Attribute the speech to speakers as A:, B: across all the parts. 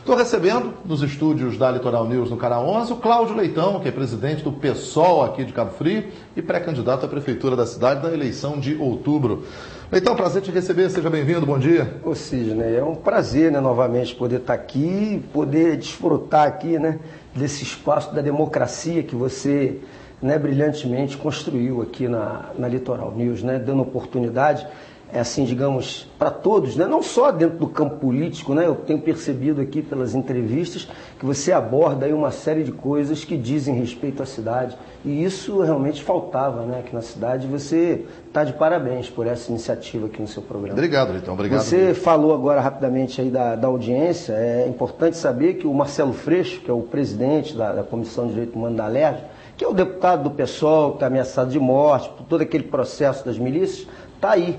A: Estou recebendo nos estúdios da Litoral News no Canal 11 o Cláudio Leitão, que é presidente do PSOL aqui de Cabo Frio e pré-candidato à prefeitura da cidade na eleição de outubro. Leitão, prazer te receber, seja bem-vindo, bom dia.
B: Ô Sidney, é um prazer, novamente poder estar aqui, poder desfrutar aqui, desse espaço da democracia que você, brilhantemente construiu aqui na Litoral News, dando oportunidade, assim, digamos, para todos, não só dentro do campo político, eu tenho percebido aqui pelas entrevistas que você aborda aí uma série de coisas que dizem respeito à cidade, e isso realmente faltava, aqui na cidade. Você está de parabéns por essa iniciativa aqui no seu programa.
A: Obrigado, Leitão, obrigado.
B: Você falou agora rapidamente aí da audiência. É importante saber que o Marcelo Freixo, que é o presidente da Comissão de Direito Humano da Alerj, que é o deputado do PSOL, que está ameaçado de morte, por todo aquele processo das milícias, está aí.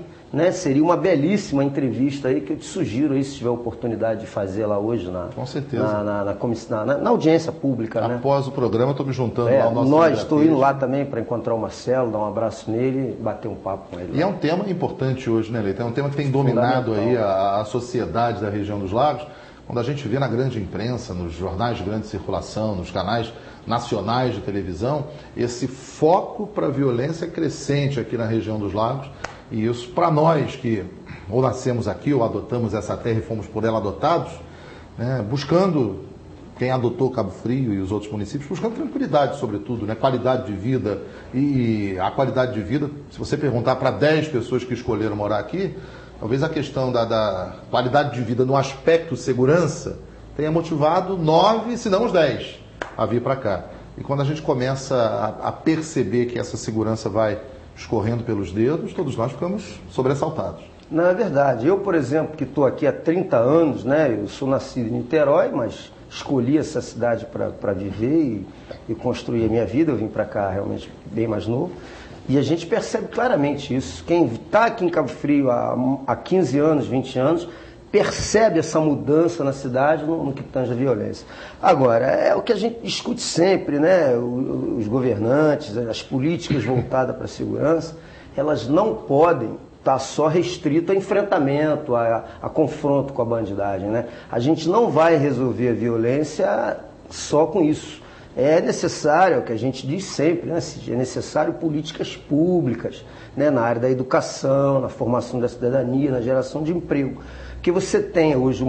B: Seria uma belíssima entrevista aí que eu te sugiro aí, se tiver oportunidade de fazer lá hoje
A: com certeza.
B: Na audiência pública.
A: Após o programa, estou me juntando lá ao nosso
B: estou indo lá também para encontrar o Marcelo, dar um abraço nele e bater um papo com ele.
A: E é um tema importante hoje, Leitão? É um tema que tem dominado aí a sociedade da região dos lagos. Quando a gente vê na grande imprensa, nos jornais de grande circulação, nos canais nacionais de televisão, esse foco para a violência crescente aqui na região dos lagos. E isso, para nós que ou nascemos aqui ou adotamos essa terra e fomos por ela adotados, buscando, quem adotou Cabo Frio e os outros municípios, buscando tranquilidade, sobretudo, qualidade de vida. E a qualidade de vida, se você perguntar para 10 pessoas que escolheram morar aqui, talvez a questão da qualidade de vida no aspecto segurança tenha motivado 9, se não os 10, a vir para cá. E quando a gente começa a perceber que essa segurança vai escorrendo pelos dedos, todos nós ficamos sobressaltados.
B: Não, é verdade. Eu, por exemplo, que estou aqui há 30 anos, eu sou nascido em Niterói, mas escolhi essa cidade para viver e construir a minha vida. Eu vim para cá realmente bem mais novo. E a gente percebe claramente isso. Quem está aqui em Cabo Frio há 15 anos, 20 anos, percebe essa mudança na cidade no que tange a violência. Agora, é o que a gente discute sempre, os governantes, as políticas voltadas para a segurança, elas não podem estar só restritas a enfrentamento, a confronto com a bandidagem. A gente não vai resolver a violência só com isso. É necessário, é o que a gente diz sempre, é necessário políticas públicas, na área da educação, na formação da cidadania, na geração de emprego. Que você tem hoje,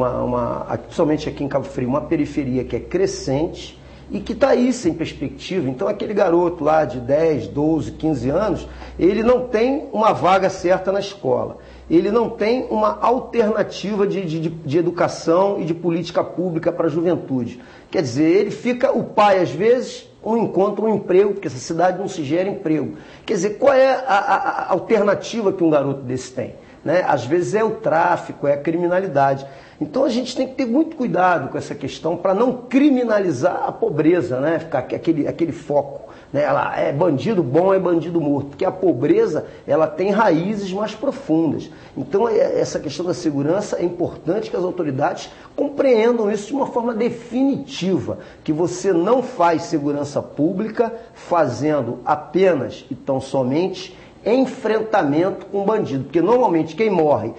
B: principalmente aqui em Cabo Frio, uma periferia que é crescente e que está aí sem perspectiva. Então aquele garoto lá de 10, 12, 15 anos, ele não tem uma vaga certa na escola. Ele não tem uma alternativa de educação e de política pública para a juventude. Quer dizer, o pai às vezes não encontra um emprego, porque essa cidade não se gera emprego. Quer dizer, qual é a alternativa que um garoto desse tem? Às vezes é o tráfico, é a criminalidade. Então a gente tem que ter muito cuidado com essa questão para não criminalizar a pobreza, ficar aquele foco. Ela é bandido bom, é bandido morto, porque a pobreza ela tem raízes mais profundas. Então essa questão da segurança é importante que as autoridades compreendam isso de uma forma definitiva, que você não faz segurança pública fazendo apenas e tão somente enfrentamento com o bandido, porque normalmente quem morre,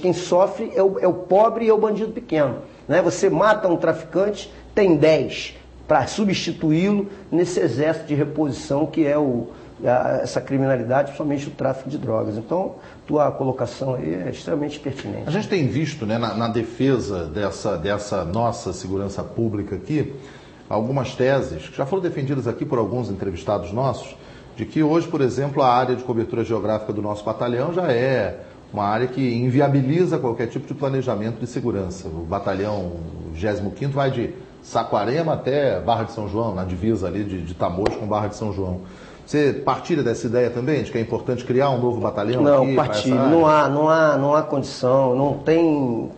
B: quem sofre é o pobre e é o bandido pequeno. Você mata um traficante, tem 10 para substituí-lo nesse exército de reposição que é essa criminalidade, principalmente o tráfico de drogas. Então, tua colocação aí é extremamente pertinente.
A: A gente tem visto, na defesa dessa nossa segurança pública aqui, algumas teses que já foram defendidas aqui por alguns entrevistados nossos, de que hoje, por exemplo, a área de cobertura geográfica do nosso batalhão já é uma área que inviabiliza qualquer tipo de planejamento de segurança. O batalhão 25º vai de Saquarema até Barra de São João, na divisa ali de Tamoios com Barra de São João. Você partilha dessa ideia também, de que é importante criar um novo batalhão?
B: Não, partilho. Não há condição, não tem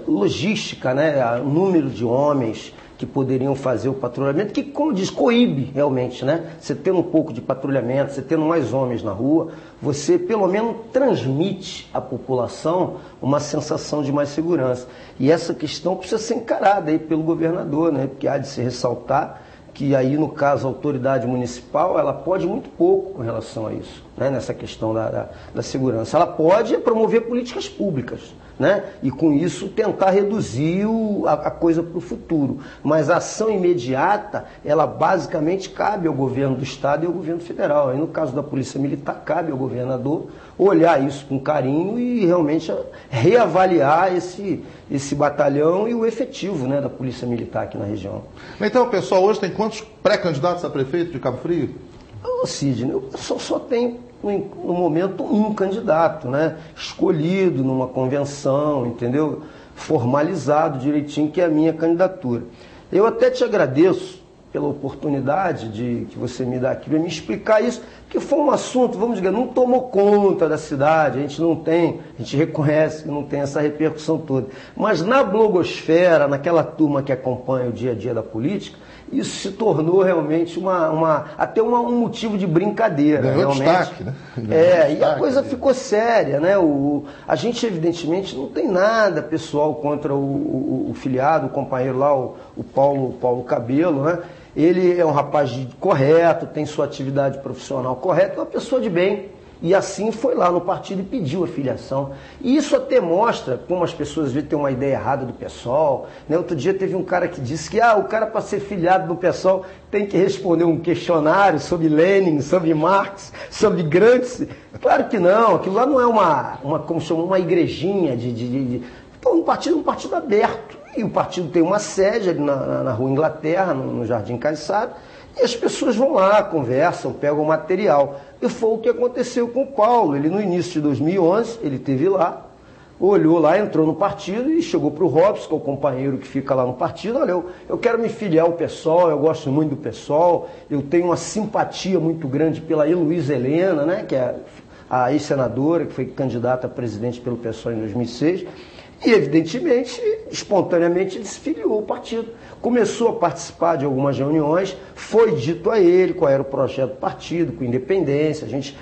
B: logística, número de homens que poderiam fazer o patrulhamento, que, como diz, coíbe realmente, Você tendo um pouco de patrulhamento, você tendo mais homens na rua, você pelo menos transmite à população uma sensação de mais segurança. E essa questão precisa ser encarada aí pelo governador, porque há de se ressaltar que aí, no caso, a autoridade municipal, ela pode muito pouco com relação a isso, nessa questão da segurança. Ela pode promover políticas públicas, né? E com isso tentar reduzir a coisa para o futuro. Mas a ação imediata, ela basicamente cabe ao governo do Estado e ao governo federal. Aí no caso da Polícia Militar, cabe ao governador olhar isso com carinho e realmente reavaliar esse batalhão e o efetivo, né, da Polícia Militar aqui na região.
A: Então, pessoal, hoje tem quantos pré-candidatos a prefeito de Cabo Frio?
B: Ô, Sidney, eu só tenho, no momento, um candidato, né? Escolhido numa convenção, entendeu? Formalizado direitinho, que é a minha candidatura. Eu até te agradeço pela oportunidade que você me dá aqui para me explicar isso, que foi um assunto, vamos dizer, não tomou conta da cidade, a gente reconhece que não tem essa repercussão toda. Mas na blogosfera, naquela turma que acompanha o dia a dia da política, isso se tornou realmente até um motivo de brincadeira.
A: Ganhou
B: realmente.
A: Destaque, né?
B: E a coisa ficou séria, né? A gente, evidentemente, não tem nada pessoal contra o filiado, o companheiro lá, o Paulo Cabelo, né? Ele é um rapaz correto, tem sua atividade profissional correta, é uma pessoa de bem. E assim foi lá no partido e pediu a filiação. E isso até mostra como as pessoas às vezes têm uma ideia errada do PSOL. Né? Outro dia teve um cara que disse que o cara para ser filiado do PSOL tem que responder um questionário sobre Lenin, sobre Marx, sobre Gramsci. Claro que não, aquilo lá não é uma igrejinha Então, um partido aberto. E o partido tem uma sede ali na Rua Inglaterra, no Jardim Caiçara, e as pessoas vão lá, conversam, pegam material. E foi o que aconteceu com o Paulo. Ele, no início de 2011, ele esteve lá, olhou lá, entrou no partido e chegou para o Robson, que é o companheiro que fica lá no partido. Olha, eu quero me filiar ao PSOL, eu gosto muito do PSOL, eu tenho uma simpatia muito grande pela Heloísa Helena, né, que é a ex-senadora, que foi candidata a presidente pelo PSOL em 2006. E, evidentemente, espontaneamente, ele se filiou ao partido. Começou a participar de algumas reuniões, foi dito a ele qual era o projeto do partido, com independência. A gente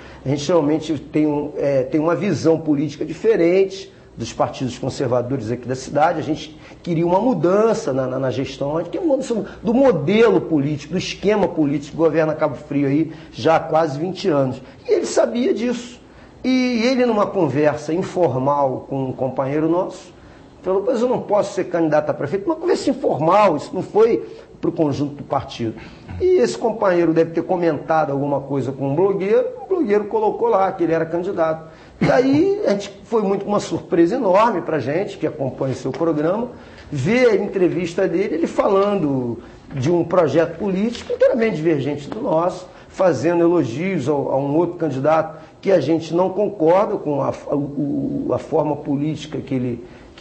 B: realmente tem uma visão política diferente dos partidos conservadores aqui da cidade. A gente queria uma mudança na gestão, que é uma mudança do modelo político, do esquema político que governa Cabo Frio aí já há quase 20 anos. E ele sabia disso. E ele, numa conversa informal com um companheiro nosso, falou, mas eu não posso ser candidato a prefeito. Uma conversa informal, isso não foi para o conjunto do partido. E esse companheiro deve ter comentado alguma coisa com o blogueiro colocou lá que ele era candidato. E aí foi muito uma surpresa enorme para a gente, que acompanha o seu programa, ver a entrevista dele, ele falando de um projeto político inteiramente divergente do nosso, fazendo elogios a um outro candidato que a gente não concorda com a forma política que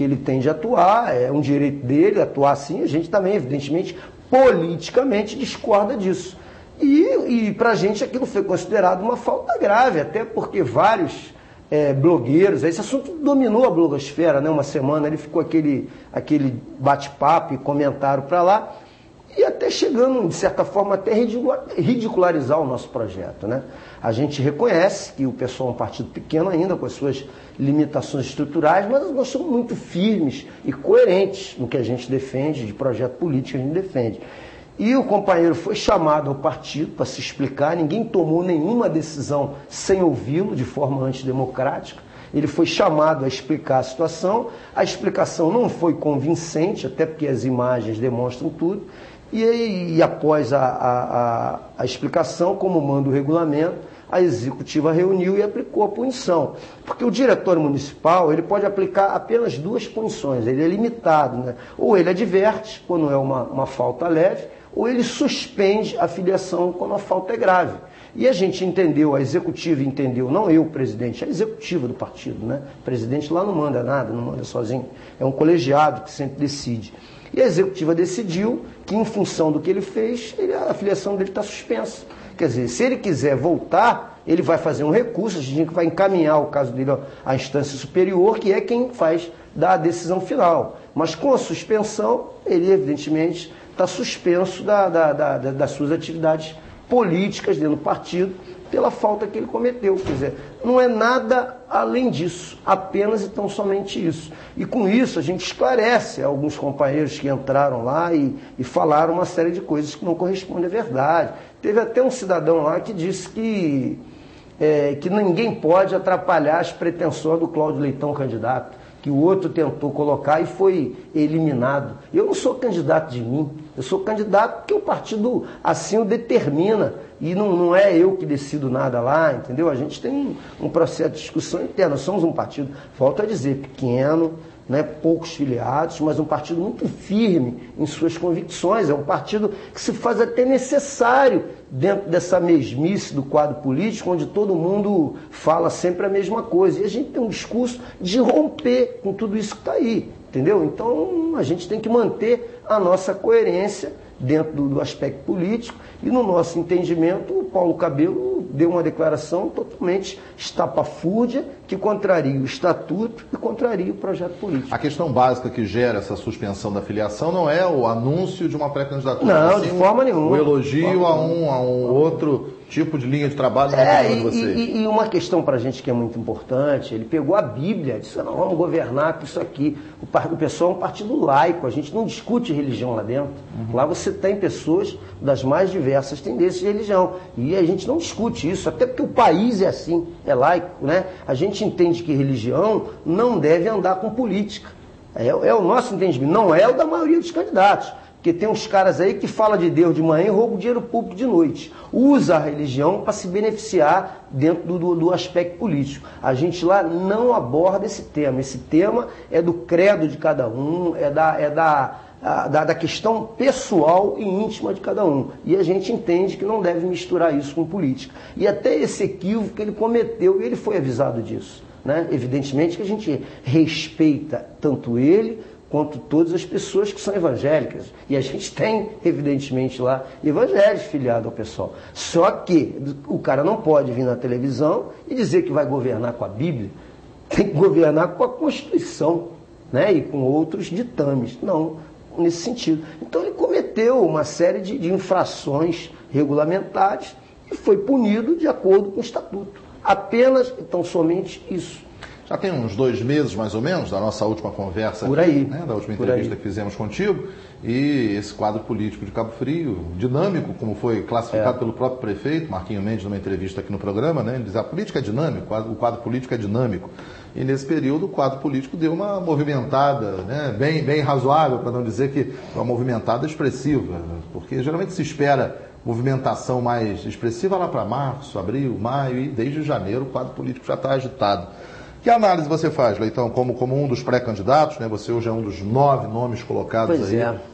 B: ele tem de atuar, é um direito dele atuar assim, a gente também, evidentemente, politicamente discorda disso. E para a gente aquilo foi considerado uma falta grave, até porque vários blogueiros, esse assunto dominou a blogosfera, né? Uma semana ele ficou aquele bate-papo e comentário para lá, e até chegando, de certa forma, até ridicularizar o nosso projeto, né? A gente reconhece que o PSOL é um partido pequeno ainda, com as suas limitações estruturais, mas nós somos muito firmes e coerentes no que a gente defende, de projeto político que a gente defende. E o companheiro foi chamado ao partido para se explicar, ninguém tomou nenhuma decisão sem ouvi-lo, de forma antidemocrática. Ele foi chamado a explicar a situação, a explicação não foi convincente, até porque as imagens demonstram tudo. E após a explicação, como manda o regulamento, a executiva reuniu e aplicou a punição. Porque o diretor municipal ele pode aplicar apenas 2 punições, ele é limitado, né? Ou ele adverte, quando é uma falta leve, ou ele suspende a filiação quando a falta é grave. E a gente entendeu, a executiva entendeu, não eu, presidente, a executiva do partido, né? O presidente lá não manda nada, não manda sozinho, é um colegiado que sempre decide. E a executiva decidiu que, em função do que ele fez, a filiação dele está suspensa. Quer dizer, se ele quiser voltar, ele vai fazer um recurso, a gente vai encaminhar o caso dele à instância superior, que é quem dá a decisão final. Mas com a suspensão, ele evidentemente está suspenso das suas atividades políticas dentro do partido, pela falta que ele cometeu. Quer dizer, não é nada além disso, apenas e tão somente isso. E com isso a gente esclarece alguns companheiros que entraram lá e falaram uma série de coisas que não correspondem à verdade. Teve até um cidadão lá que disse que ninguém pode atrapalhar as pretensões do Cláudio Leitão candidato, que o outro tentou colocar e foi eliminado. Eu não sou candidato de mim, eu sou candidato porque o partido assim o determina. E não é eu que decido nada lá, entendeu? A gente tem um processo de discussão interna. Nós somos um partido, volto a dizer, pequeno, né, poucos filiados, mas um partido muito firme em suas convicções. É um partido que se faz até necessário dentro dessa mesmice do quadro político, onde todo mundo fala sempre a mesma coisa. E a gente tem um discurso de romper com tudo isso que está aí, entendeu? Então a gente tem que manter a nossa coerência dentro do aspecto político, e no nosso entendimento o Paulo Cabello deu uma declaração totalmente estapafúrdia, que contraria o estatuto e contraria o projeto político.
A: A questão básica que gera essa suspensão da filiação não é o anúncio de uma pré-candidatura.
B: Não, de forma nenhuma.
A: O elogio a um outro tipo de linha de trabalho
B: de vocês. E uma questão para a gente que é muito importante, ele pegou a Bíblia, disse, não, vamos governar com isso aqui. O pessoal é um partido laico, a gente não discute religião lá dentro. Lá você tem pessoas das mais diversas tendências de religião. E a gente não discute isso, até porque o país é assim, é laico, né? A gente entende que religião não deve andar com política. É o nosso entendimento, não é o da maioria dos candidatos. Porque tem uns caras aí que falam de Deus de manhã e roubam dinheiro público de noite. Usa a religião para se beneficiar dentro do aspecto político. A gente lá não aborda esse tema. Esse tema é do credo de cada um, é da questão pessoal e íntima de cada um. E a gente entende que não deve misturar isso com política. E até esse equívoco que ele cometeu, ele foi avisado disso, né? Evidentemente que a gente respeita tanto ele quanto todas as pessoas que são evangélicas. E a gente tem, evidentemente, lá evangélicos filiados ao pessoal. Só que o cara não pode vir na televisão e dizer que vai governar com a Bíblia. Tem que governar com a Constituição, né? E com outros ditames. Não, nesse sentido. Então ele cometeu uma série de infrações regulamentares e foi punido de acordo com o Estatuto. Apenas, então, somente isso.
A: Já tem uns 2 meses, mais ou menos, da nossa última conversa
B: por aí,
A: aqui, né, da última entrevista que fizemos contigo, e esse quadro político de Cabo Frio, dinâmico, como foi classificado pelo próprio prefeito, Marquinho Mendes, numa entrevista aqui no programa, né, ele diz, a política é dinâmica, o quadro político é dinâmico. E nesse período o quadro político deu uma movimentada, né, bem razoável, para não dizer que uma movimentada expressiva, porque geralmente se espera movimentação mais expressiva lá para março, abril, maio, e desde janeiro o quadro político já está agitado. Que análise você faz, Leitão, como um dos pré-candidatos, né? Você hoje é um dos 9 nomes colocados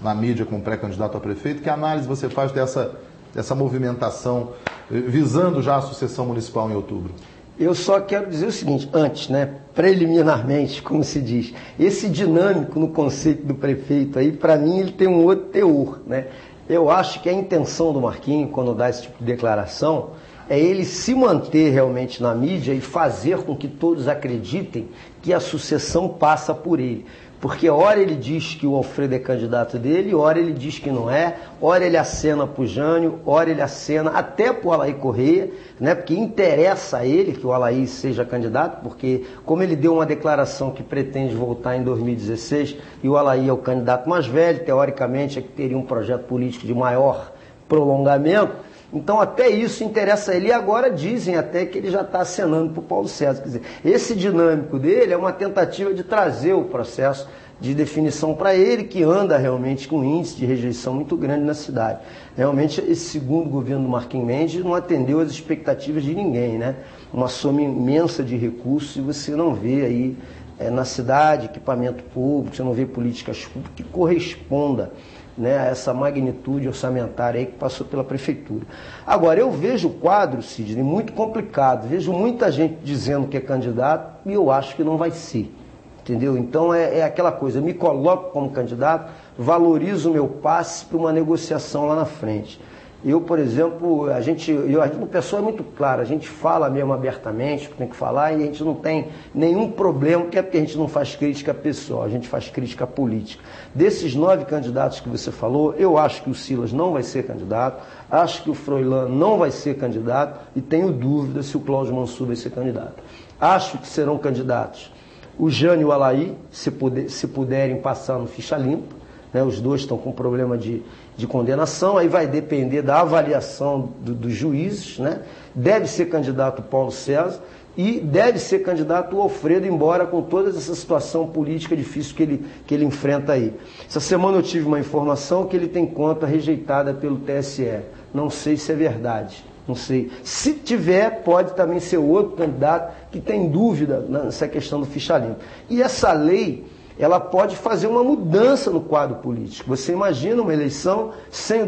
A: na mídia como pré-candidato a prefeito. Que análise você faz dessa movimentação visando já a sucessão municipal em outubro?
B: Eu só quero dizer o seguinte, antes, né, preliminarmente, como se diz, esse dinâmico no conceito do prefeito aí, para mim, ele tem um outro teor, né? Eu acho que a intenção do Marquinho, quando dá esse tipo de declaração, é ele se manter realmente na mídia e fazer com que todos acreditem que a sucessão passa por ele. Porque ora ele diz que o Alfredo é candidato dele, ora ele diz que não é, ora ele acena para o Jânio, ora ele acena até para o Alaí Correia, né? Porque interessa a ele que o Alaí seja candidato, porque como ele deu uma declaração que pretende voltar em 2016 e o Alaí é o candidato mais velho, teoricamente é que teria um projeto político de maior prolongamento, então até isso interessa a ele, e agora dizem até que ele já está acenando para o Paulo César. Quer dizer, esse dinâmico dele é uma tentativa de trazer o processo de definição para ele, que anda realmente com um índice de rejeição muito grande na cidade. Realmente esse segundo governo do Marquinhos Mendes não atendeu às expectativas de ninguém, né? Uma soma imensa de recursos e você não vê aí na cidade equipamento público, você não vê políticas públicas que corresponda, né, a essa magnitude orçamentária aí que passou pela prefeitura. Agora, eu vejo o quadro, Sidney, muito complicado. Vejo muita gente dizendo que é candidato e eu acho que não vai ser. Entendeu? Então é aquela coisa, eu me coloco como candidato, valorizo o meu passe para uma negociação lá na frente. Eu, por exemplo, o pessoal é muito claro, a gente fala mesmo abertamente o que tem que falar e a gente não tem nenhum problema, que é porque a gente não faz crítica pessoal, a gente faz crítica política. Desses 9 candidatos que você falou, eu acho que o Silas não vai ser candidato, acho que o Froilán não vai ser candidato e tenho dúvida se o Cláudio Mansur vai ser candidato. Acho que serão candidatos o Jânio e o Alaí, se puderem passar no ficha limpa, né, os dois estão com problema de condenação, aí vai depender da avaliação dos juízes, né? Deve ser candidato Paulo César, e deve ser candidato o Alfredo, embora com toda essa situação política difícil que ele enfrenta aí. Essa semana eu tive uma informação que ele tem conta rejeitada pelo TSE. Não sei se é verdade, não sei. Se tiver, pode também ser outro candidato que tem dúvida nessa questão do ficha limpa. E essa lei, ela pode fazer uma mudança no quadro político. Você imagina uma eleição sem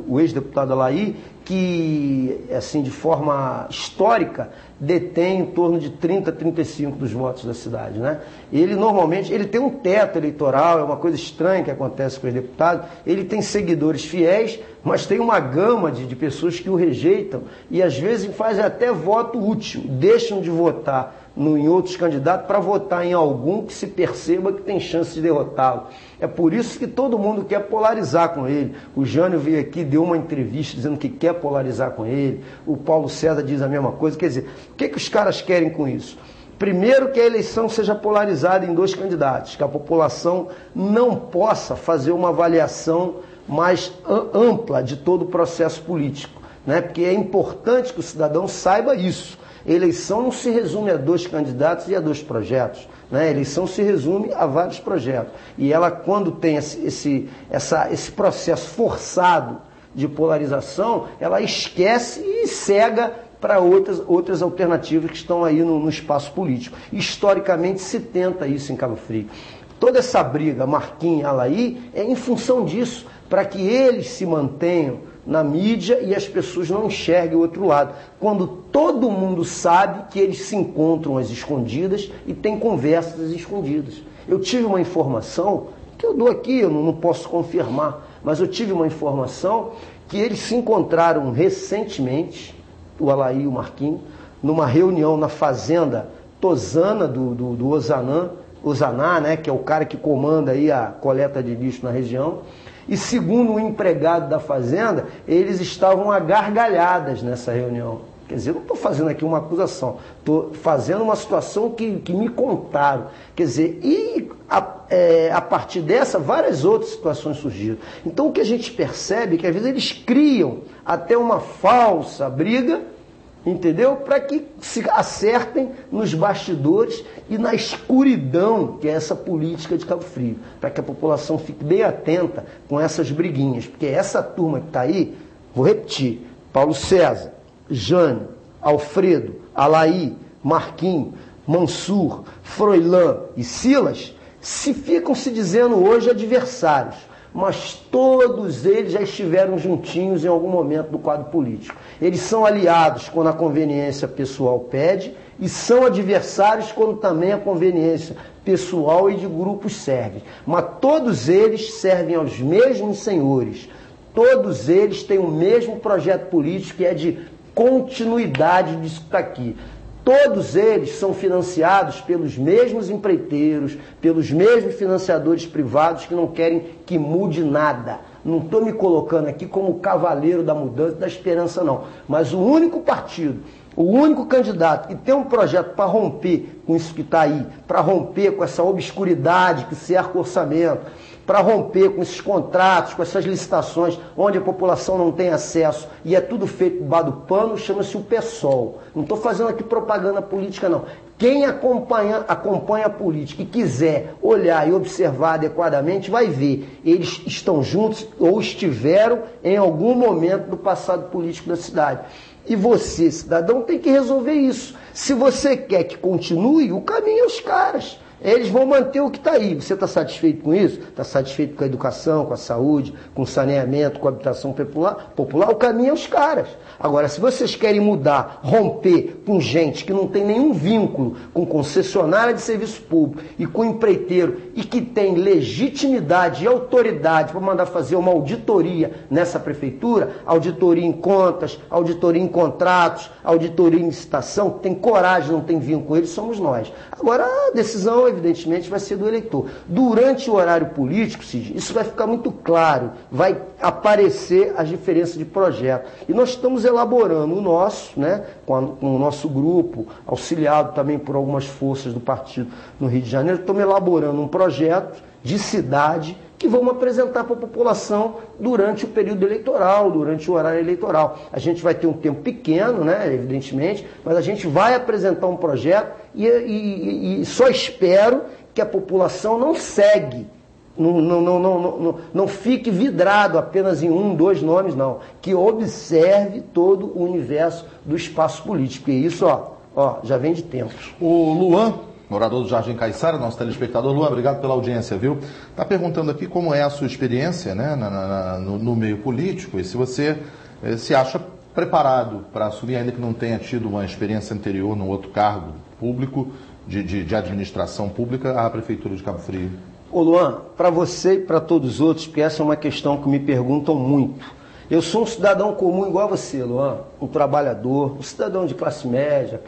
B: o ex-deputado Alaí, que, assim, de forma histórica, detém em torno de 30, 35 dos votos da cidade, né? Ele normalmente, ele tem um teto eleitoral, é uma coisa estranha que acontece com os deputados, ele tem seguidores fiéis, mas tem uma gama de pessoas que o rejeitam e às vezes fazem até voto útil, deixam de votar em outros candidatos para votar em algum que se perceba que tem chance de derrotá-lo. É por isso que todo mundo quer polarizar com ele. O Jânio veio aqui, deu uma entrevista dizendo que quer polarizar com ele. O Paulo César diz a mesma coisa. Quer dizer, o que os caras querem com isso? Primeiro, que a eleição seja polarizada em dois candidatos, que a população não possa fazer uma avaliação mais ampla de todo o processo político, né? Porque é importante que o cidadão saiba isso. Eleição não se resume a dois candidatos e a dois projetos, né? A eleição se resume a vários projetos. E ela, quando tem esse processo forçado de polarização, ela esquece e cega para outras alternativas que estão aí no espaço político. Historicamente se tenta isso em Cabo Frio. Toda essa briga, Marquinhos e Alaí, é em função disso, para que eles se mantenham na mídia e as pessoas não enxerguem o outro lado. Quando todo mundo sabe que eles se encontram às escondidas e têm conversas às escondidas. Eu tive uma informação, que eu dou aqui, eu não posso confirmar, mas eu tive uma informação que eles se encontraram recentemente, o Alaí e o Marquinhos, numa reunião na fazenda Tosana do Osaná, né, que é o cara que comanda aí a coleta de lixo na região. E segundo o empregado da fazenda, eles estavam agargalhadas nessa reunião. Quer dizer, eu não estou fazendo aqui uma acusação, estou fazendo uma situação que me contaram. Quer dizer, e a partir dessa, várias outras situações surgiram. Então o que a gente percebe é que às vezes eles criam até uma falsa briga, entendeu? Para que se acertem nos bastidores e na escuridão, que é essa política de Cabo Frio, para que a população fique bem atenta com essas briguinhas, porque essa turma que está aí, vou repetir, Paulo César, Jânio, Alfredo, Alaí, Marquinhos, Mansur, Froilã e Silas, ficam se dizendo hoje adversários, mas todos eles já estiveram juntinhos em algum momento do quadro político. Eles são aliados quando a conveniência pessoal pede e são adversários quando também a conveniência pessoal e de grupos serve. Mas todos eles servem aos mesmos senhores. Todos eles têm o mesmo projeto político que é de continuidade disso que está aqui. Todos eles são financiados pelos mesmos empreiteiros, pelos mesmos financiadores privados que não querem que mude nada. Não estou me colocando aqui como cavaleiro da mudança, da esperança, não. Mas o único partido, o único candidato que tem um projeto para romper com isso que está aí, para romper com essa obscuridade que cerca o orçamento, para romper com esses contratos, com essas licitações, onde a população não tem acesso e é tudo feito debaixo do pano, chama-se o PSOL. Não estou fazendo aqui propaganda política, não. Quem acompanha a política e quiser olhar e observar adequadamente, vai ver. Eles estão juntos ou estiveram em algum momento do passado político da cidade. E você, cidadão, tem que resolver isso. Se você quer que continue, o caminho é os caras. Eles vão manter o que está aí. Você está satisfeito com isso? Está satisfeito com a educação, com a saúde, com o saneamento, com a habitação popular? O caminho é os caras. Agora, se vocês querem mudar, romper com gente que não tem nenhum vínculo com concessionária de serviço público e com empreiteiro e que tem legitimidade e autoridade para mandar fazer uma auditoria nessa prefeitura, auditoria em contas, auditoria em contratos, auditoria em licitação, que tem coragem, não tem vínculo com eles, somos nós. Agora, a decisão, evidentemente, vai ser do eleitor. Durante o horário político, Cid, isso vai ficar muito claro, vai aparecer as diferenças de projeto. E nós estamos elaborando o nosso, né, com o nosso grupo, auxiliado também por algumas forças do partido no Rio de Janeiro, estamos elaborando um projeto de cidade que vamos apresentar para a população durante o período eleitoral, durante o horário eleitoral. A gente vai ter um tempo pequeno, né, evidentemente, mas a gente vai apresentar um projeto e só espero que a população não segue, não fique vidrado apenas em 1, 2 nomes, não. Que observe todo o universo do espaço político. E isso, já vem de tempos.
A: O Luan, morador do Jardim Caiçara, nosso telespectador. Luan, obrigado pela audiência, viu? Está perguntando aqui como é a sua experiência, né, no meio político e se você se acha preparado para assumir, ainda que não tenha tido uma experiência anterior num outro cargo público, de administração pública, à Prefeitura de Cabo Frio.
B: Ô Luan, para você e para todos os outros, porque essa é uma questão que me perguntam muito. Eu sou um cidadão comum igual a você, Luan, um trabalhador, um cidadão de classe média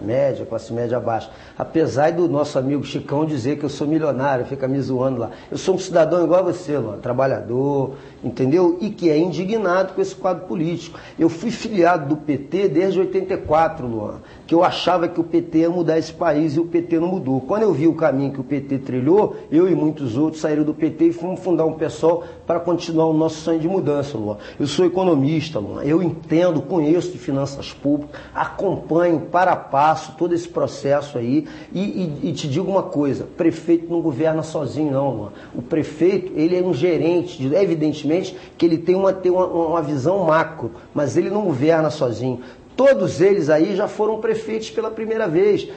B: média, classe média baixa. Apesar do nosso amigo Chicão dizer que eu sou milionário, fica me zoando lá. Eu sou um cidadão igual a você, Luan, trabalhador, entendeu? E que é indignado com esse quadro político. Eu fui filiado do PT desde 84, Luan, que eu achava que o PT ia mudar esse país e o PT não mudou. Quando eu vi o caminho que o PT trilhou, eu e muitos outros saíram do PT e fomos fundar um PSOL para continuar o nosso sonho de mudança, Luan. Eu sou economista, Luan, eu entendo, conheço de finanças públicas, acompanho para a passo todo esse processo aí e te digo uma coisa, prefeito não governa sozinho não, Luan. O prefeito, ele é um gerente, evidentemente que ele tem uma visão macro, mas ele não governa sozinho. Todos eles aí já foram prefeitos pela primeira vez.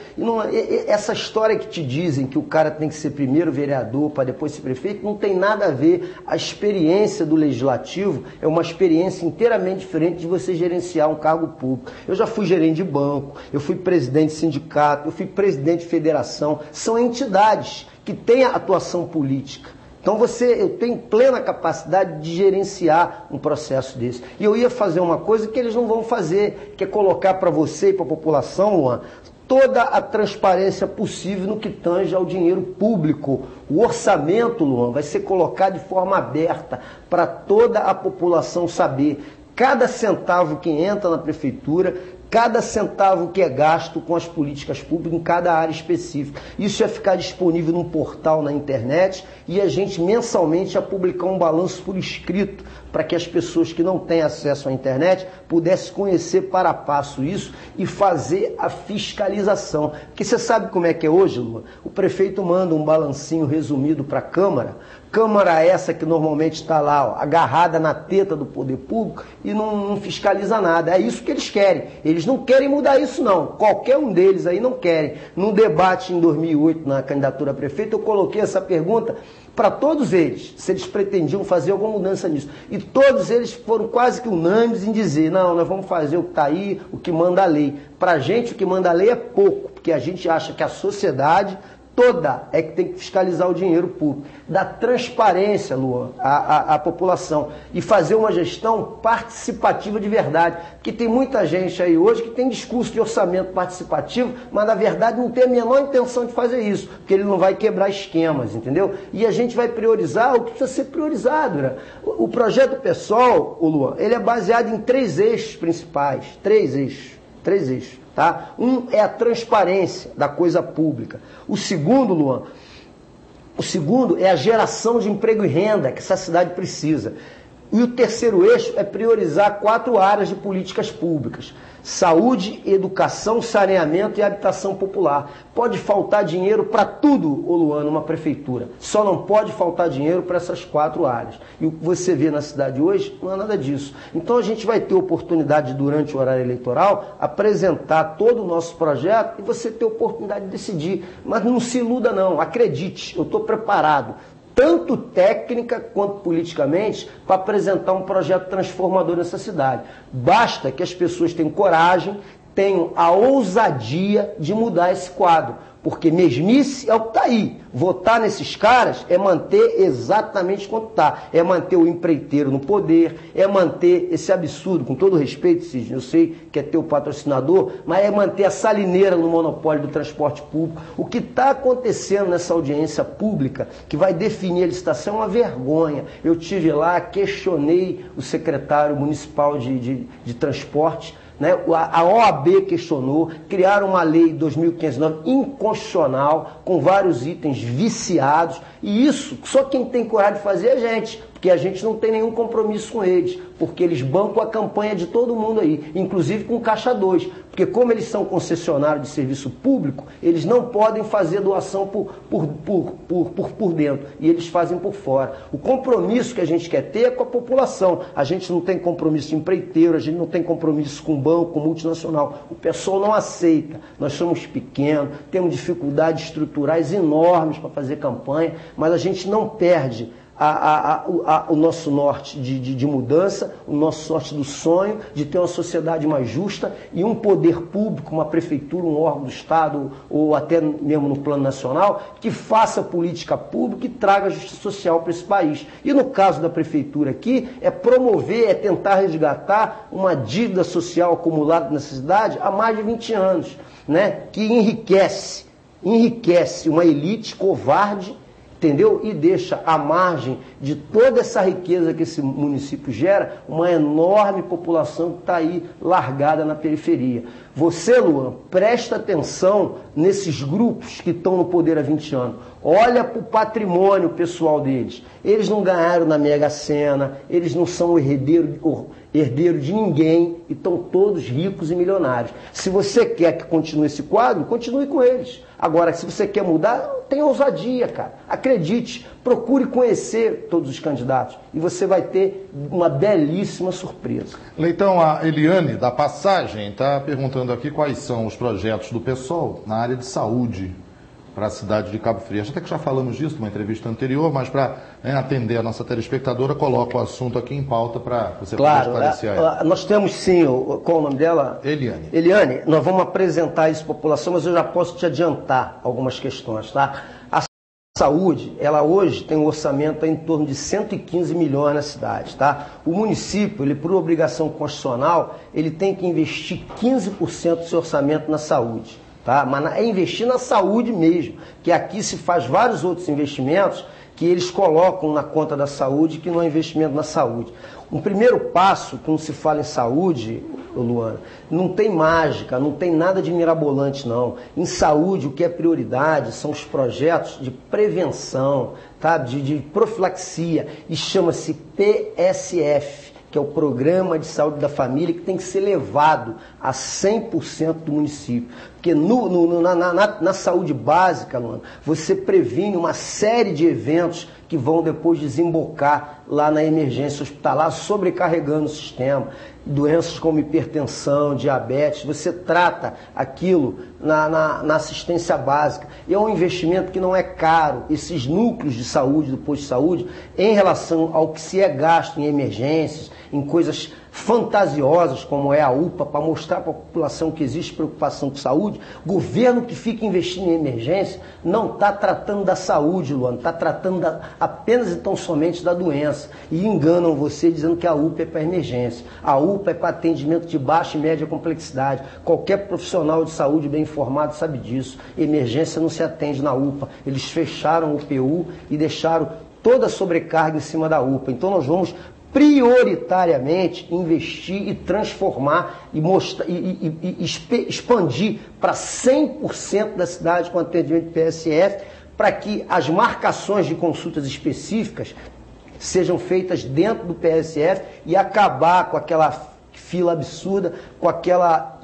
B: Essa história que te dizem que o cara tem que ser primeiro vereador para depois ser prefeito, não tem nada a ver. A experiência do legislativo é uma experiência inteiramente diferente de você gerenciar um cargo público. Eu já fui gerente de banco, eu fui presidente de sindicato, eu fui presidente de federação. São entidades que têm a atuação política. Então eu tenho plena capacidade de gerenciar um processo desse. E eu ia fazer uma coisa que eles não vão fazer, que é colocar para você e para a população, Luan, toda a transparência possível no que tange ao dinheiro público. O orçamento, Luan, vai ser colocado de forma aberta para toda a população saber. Cada centavo que entra na prefeitura, cada centavo que é gasto com as políticas públicas em cada área específica. Isso ia ficar disponível num portal na internet e a gente mensalmente ia publicar um balanço por escrito para que as pessoas que não têm acesso à internet pudessem conhecer para passo isso e fazer a fiscalização. Porque você sabe como é que é hoje, Lula? O prefeito manda um balancinho resumido para a Câmara, Câmara essa que normalmente está lá, agarrada na teta do poder público e não fiscaliza nada. É isso que eles querem. Eles não querem mudar isso, não. Qualquer um deles aí não querem. Num debate em 2008, na candidatura a prefeito, eu coloquei essa pergunta para todos eles, se eles pretendiam fazer alguma mudança nisso. E todos eles foram quase que unânimes em dizer, não, nós vamos fazer o que está aí, o que manda a lei. Para a gente, o que manda a lei é pouco, porque a gente acha que a sociedade toda é que tem que fiscalizar o dinheiro público. Dar transparência, Luan, à população e fazer uma gestão participativa de verdade. Porque tem muita gente aí hoje que tem discurso de orçamento participativo, mas na verdade não tem a menor intenção de fazer isso, porque ele não vai quebrar esquemas, entendeu? E a gente vai priorizar o que precisa ser priorizado, né? O projeto PSOL, o Luan, ele é baseado em 3 eixos principais, 3 eixos. Tá? Um é a transparência da coisa pública. O segundo, Luan, é a geração de emprego e renda que essa cidade precisa. E o terceiro eixo é priorizar 4 áreas de políticas públicas. Saúde, educação, saneamento e habitação popular. Pode faltar dinheiro para tudo, ô Luan, numa prefeitura. Só não pode faltar dinheiro para essas 4 áreas. E o que você vê na cidade hoje não é nada disso. Então a gente vai ter oportunidade, durante o horário eleitoral, apresentar todo o nosso projeto e você ter oportunidade de decidir. Mas não se iluda não, acredite, eu estou preparado, tanto técnica quanto politicamente, para apresentar um projeto transformador nessa cidade. Basta que as pessoas tenham coragem, tenham a ousadia de mudar esse quadro. Porque mesmice é o que está aí. Votar nesses caras é manter exatamente quanto está. É manter o empreiteiro no poder, é manter esse absurdo, com todo respeito, Cisne, eu sei que é teu patrocinador, mas é manter a salineira no monopólio do transporte público. O que está acontecendo nessa audiência pública, que vai definir a licitação, é uma vergonha. Eu estive lá, questionei o secretário municipal de transporte, né? A OAB questionou, criaram uma lei 2509 inconstitucional, com vários itens viciados, e isso só quem tem coragem de fazer é a gente, porque a gente não tem nenhum compromisso com eles, porque eles bancam a campanha de todo mundo aí, inclusive com Caixa 2, porque como eles são concessionários de serviço público, eles não podem fazer doação por dentro, e eles fazem por fora. O compromisso que a gente quer ter é com a população, a gente não tem compromisso empreiteiro, a gente não tem compromisso com banco, com multinacional, o pessoal não aceita, nós somos pequenos, temos dificuldades estruturais enormes para fazer campanha, mas a gente não perde o nosso norte de mudança, o nosso norte do sonho de ter uma sociedade mais justa e um poder público, uma prefeitura, um órgão do Estado ou até mesmo no plano nacional, que faça política pública e traga justiça social para esse país. E no caso da prefeitura aqui, é promover, é tentar resgatar uma dívida social acumulada nessa cidade há mais de 20 anos, né? Que enriquece uma elite covarde, entendeu? E deixa à margem de toda essa riqueza que esse município gera, uma enorme população que está aí largada na periferia. Você, Luan, presta atenção nesses grupos que estão no poder há 20 anos. Olha para o patrimônio pessoal deles. Eles não ganharam na Mega Sena, eles não são herdeiro de ninguém e estão todos ricos e milionários. Se você quer que continue esse quadro, continue com eles. Agora, se você quer mudar, tenha ousadia, cara. Acredite, procure conhecer todos os candidatos e você vai ter uma belíssima surpresa.
A: Leitão, a Eliane, da Passagem, está perguntando aqui quais são os projetos do PSOL na área de saúde para a cidade de Cabo Frio. Até que já falamos disso numa entrevista anterior, mas para atender a nossa telespectadora, coloco o assunto aqui em pauta para você poder esclarecer aí.
B: Nós temos sim, qual o nome dela?
A: Eliane.
B: Eliane, nós vamos apresentar isso à população, mas eu já posso te adiantar algumas questões, tá? A saúde, ela hoje tem um orçamento em torno de 115 milhões na cidade, tá? O município, ele por obrigação constitucional, ele tem que investir 15% do seu orçamento na saúde. Tá? Mas é investir na saúde mesmo, que aqui se faz vários outros investimentos que eles colocam na conta da saúde, que não é investimento na saúde. Um primeiro passo, quando se fala em saúde, Luana, não tem mágica, não tem nada de mirabolante não. Em saúde, o que é prioridade são os projetos de prevenção, tá? de profilaxia, e chama-se PSF, que é o Programa de Saúde da Família, que tem que ser levado a 100% do município. Porque na saúde básica, Luana, você previne uma série de eventos que vão depois desembocar lá na emergência hospitalar, sobrecarregando o sistema. Doenças como hipertensão, diabetes, você trata aquilo na assistência básica. E é um investimento que não é caro. Esses núcleos de saúde, do posto de saúde, em relação ao que se é gasto em emergências, em coisas fantasiosas como é a UPA, para mostrar para a população que existe preocupação com saúde, governo que fica investindo em emergência não está tratando da saúde, Luana, está tratando apenas e tão somente da doença. E enganam você dizendo que a UPA é para emergência. A UPA é para atendimento de baixa e média complexidade. Qualquer profissional de saúde bem informado sabe disso. Emergência não se atende na UPA. Eles fecharam o PU e deixaram toda a sobrecarga em cima da UPA. Então nós vamos prioritariamente investir e transformar e expandir para 100% da cidade com atendimento de PSF, para que as marcações de consultas específicas sejam feitas dentro do PSF e acabar com aquela fila absurda, com aquela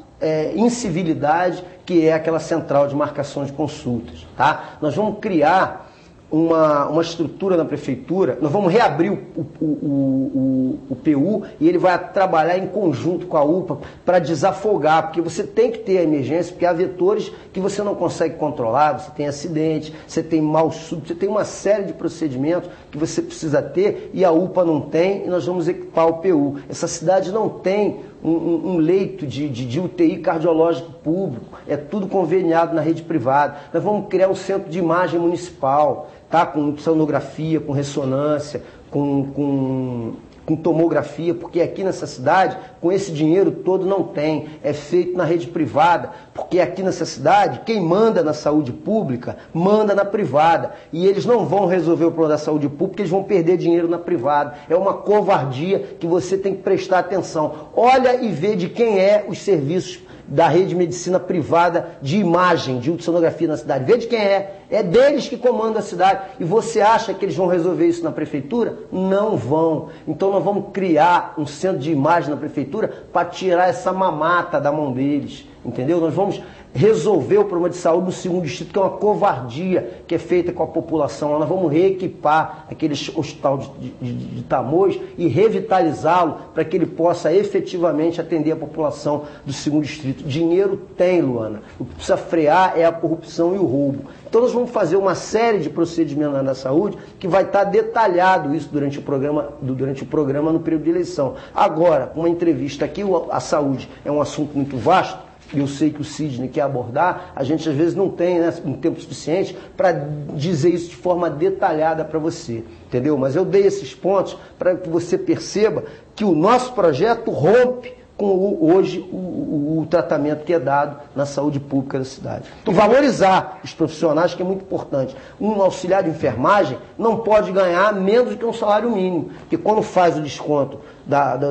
B: incivilidade que é aquela central de marcação de consultas. Tá? Nós vamos criar uma estrutura na prefeitura, nós vamos reabrir o PU e ele vai trabalhar em conjunto com a UPA para desafogar, porque você tem que ter a emergência, porque há vetores que você não consegue controlar, você tem acidente, você tem mal súbito, você tem uma série de procedimentos que você precisa ter e a UPA não tem, e nós vamos equipar o PU. Essa cidade não tem um leito de UTI cardiológico público, é tudo conveniado na rede privada. Nós vamos criar um centro de imagem municipal, tá? Com sonografia, com ressonância, com com tomografia, porque aqui nessa cidade, com esse dinheiro todo não tem, é feito na rede privada, porque aqui nessa cidade, quem manda na saúde pública, manda na privada, e eles não vão resolver o problema da saúde pública, eles vão perder dinheiro na privada. É uma covardia que você tem que prestar atenção. Olha e vê de quem é os serviços da rede de medicina privada de imagem, de ultrassonografia na cidade. Vê de quem é. É deles que comandam a cidade. E você acha que eles vão resolver isso na prefeitura? Não vão. Então nós vamos criar um centro de imagem na prefeitura para tirar essa mamata da mão deles. Entendeu? Nós vamos resolver o problema de saúde no segundo distrito, que é uma covardia que é feita com a população. Nós vamos reequipar aquele hospital de Tamoios e revitalizá-lo para que ele possa efetivamente atender a população do segundo distrito. Dinheiro tem, Luana. O que precisa frear é a corrupção e o roubo. Então nós vamos fazer uma série de procedimentos na saúde que vai estar detalhado isso durante o programa no período de eleição. Agora, uma entrevista aqui, a saúde é um assunto muito vasto, e eu sei que o Sidney quer abordar, a gente às vezes não tem, né, um tempo suficiente para dizer isso de forma detalhada para você, entendeu? Mas eu dei esses pontos para que você perceba que o nosso projeto rompe com hoje o tratamento que é dado na saúde pública da cidade. E valorizar os profissionais, que é muito importante. Um auxiliar de enfermagem não pode ganhar menos do que um salário mínimo, porque quando faz o desconto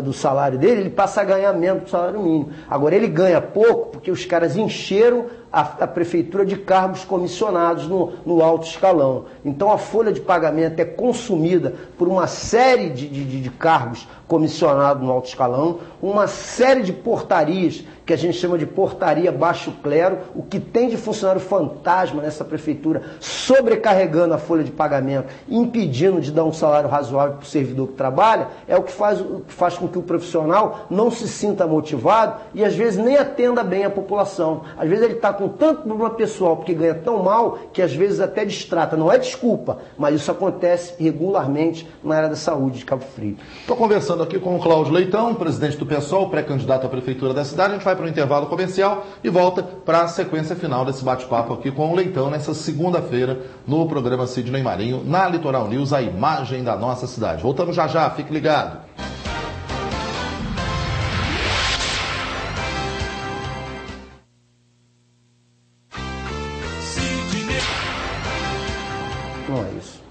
B: do salário dele, ele passa a ganhar menos do salário mínimo. Agora, ele ganha pouco porque os caras encheram a prefeitura de cargos comissionados no alto escalão. Então, a folha de pagamento é consumida por uma série de cargos comissionados no alto escalão, uma série de portarias, que a gente chama de portaria baixo clero, o que tem de funcionário fantasma nessa prefeitura, sobrecarregando a folha de pagamento, impedindo de dar um salário razoável para o servidor que trabalha, é o que faz com que o profissional não se sinta motivado e às vezes nem atenda bem a população. Às vezes ele está com tanto problema pessoal, porque ganha tão mal, que às vezes até distrata. Não é desculpa, mas isso acontece regularmente na área da saúde de Cabo Frio.
A: Estou conversando aqui com o Cláudio Leitão, presidente do PSOL, pré-candidato à prefeitura da cidade. A gente vai para o intervalo comercial e volta para a sequência final desse bate-papo aqui com o Leitão nessa segunda-feira no programa Sidney Marinho, na Litoral News, a imagem da nossa cidade. Voltamos já já, fique ligado.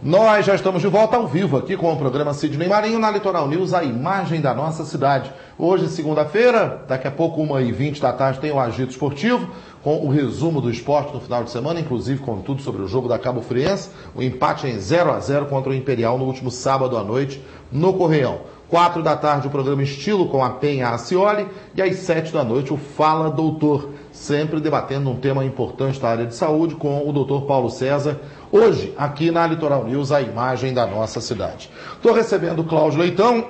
A: Nós já estamos de volta ao vivo aqui com o programa Sidney Marinho na Litoral News, a imagem da nossa cidade. Hoje, segunda-feira, daqui a pouco, 1h20 da tarde, tem o Agito Esportivo, com o resumo do esporte no final de semana, inclusive com tudo sobre o jogo da Cabo Friense, o empate em 0-0 contra o Imperial no último sábado à noite no Correião. 4 da tarde, o programa Estilo com a Penha Acioli, e às 7 da noite, o Fala Doutor, sempre debatendo um tema importante da área de saúde com o Dr. Paulo César, hoje, aqui na Litoral News, a imagem da nossa cidade. Estou recebendo o Cláudio Leitão,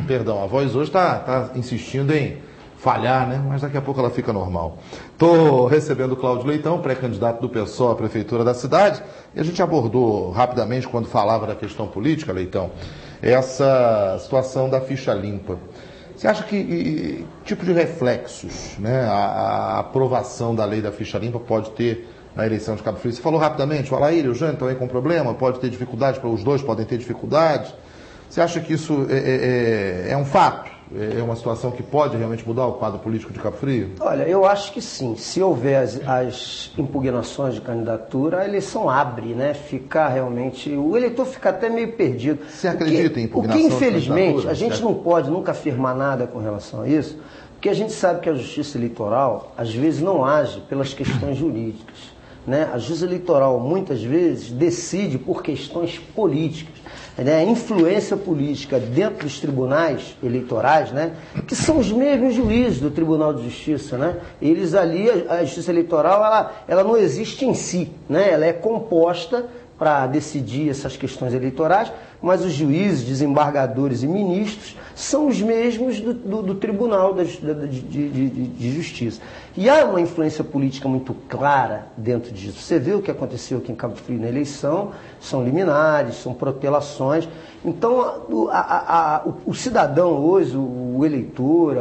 A: perdão, a voz hoje está insistindo em falhar, né? Mas daqui a pouco ela fica normal. Estou recebendo o Cláudio Leitão, pré-candidato do PSOL à prefeitura da cidade, e a gente abordou rapidamente, quando falava da questão política, Leitão, essa situação da ficha limpa. Você acha que tipo de reflexos, né, a aprovação da lei da ficha limpa pode ter na eleição de Cabo Frio? Você falou rapidamente, o Alair e o Jânio estão aí com problema, pode ter dificuldade, os dois podem ter dificuldades. Você acha que isso é um fato? É uma situação que pode realmente mudar o quadro político de Cabo Frio?
B: Olha, eu acho que sim. Se houver as impugnações de candidatura, a eleição abre, né? Fica realmente... O eleitor fica até meio perdido.
A: Você acredita em impugnação?
B: Porque, infelizmente, a gente não pode nunca afirmar nada com relação a isso, porque a gente sabe que a justiça eleitoral, às vezes, não age pelas questões jurídicas, né? A justiça eleitoral, muitas vezes, decide por questões políticas. Né, a influência política dentro dos tribunais eleitorais, né, que são os mesmos juízes do Tribunal de Justiça, né, eles ali, a justiça eleitoral, ela não existe em si, né, ela é composta para decidir essas questões eleitorais, mas os juízes, desembargadores e ministros são os mesmos do Tribunal de Justiça. E há uma influência política muito clara dentro disso. Você viu o que aconteceu aqui em Cabo Frio na eleição, são liminares, são protelações. Então, o cidadão hoje, o eleitor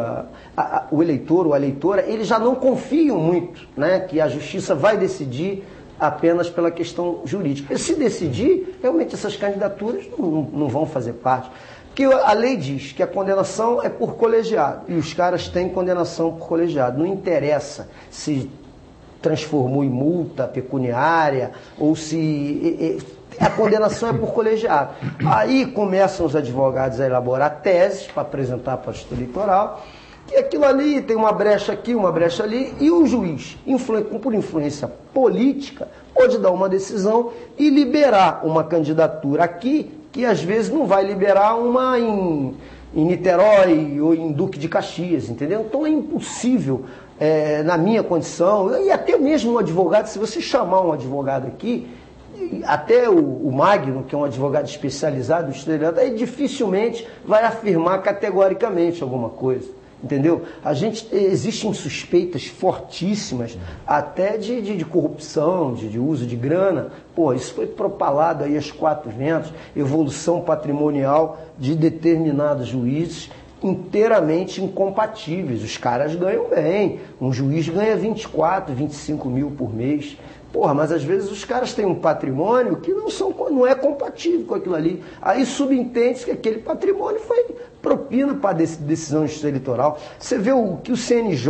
B: ou a eleitora, eles já não confiam muito, né, que a justiça vai decidir apenas pela questão jurídica. E se decidir, realmente essas candidaturas não vão fazer parte. Porque a lei diz que a condenação é por colegiado, e os caras têm condenação por colegiado. Não interessa se transformou em multa pecuniária ou se... A condenação é por colegiado. Aí começam os advogados a elaborar teses para apresentar para a Justiça Eleitoral, e aquilo ali tem uma brecha aqui, uma brecha ali, e o juiz, por influência política, pode dar uma decisão e liberar uma candidatura aqui, que às vezes não vai liberar uma em Niterói ou em Duque de Caxias, entendeu? Então é impossível, na minha condição, e até mesmo um advogado, se você chamar um advogado aqui, até o Magno, que é um advogado especializado, ele dificilmente vai afirmar categoricamente alguma coisa. Entendeu? Existem suspeitas fortíssimas até de corrupção, de uso de grana. Pô, isso foi propalado aí aos quatro ventos, evolução patrimonial de determinados juízes inteiramente incompatíveis. Os caras ganham bem, um juiz ganha 24, 25 mil por mês. Porra, mas às vezes os caras têm um patrimônio que não é compatível com aquilo ali. Aí subentende que aquele patrimônio foi propina para decisão de justiça eleitoral. Você vê o que o CNJ,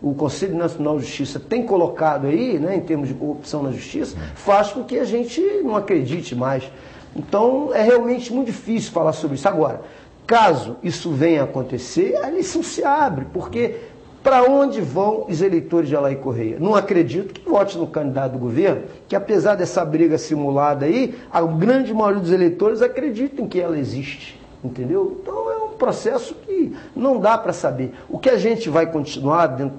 B: o Conselho Nacional de Justiça, tem colocado aí, né, em termos de corrupção na justiça, faz com que a gente não acredite mais. Então é realmente muito difícil falar sobre isso. Agora, caso isso venha a acontecer, a lição se abre, porque... Para onde vão os eleitores de Alair Correia? Não acredito que vote no candidato do governo, que apesar dessa briga simulada aí, a grande maioria dos eleitores acreditam que ela existe, entendeu? Então é um processo que não dá para saber. O que a gente vai continuar dentro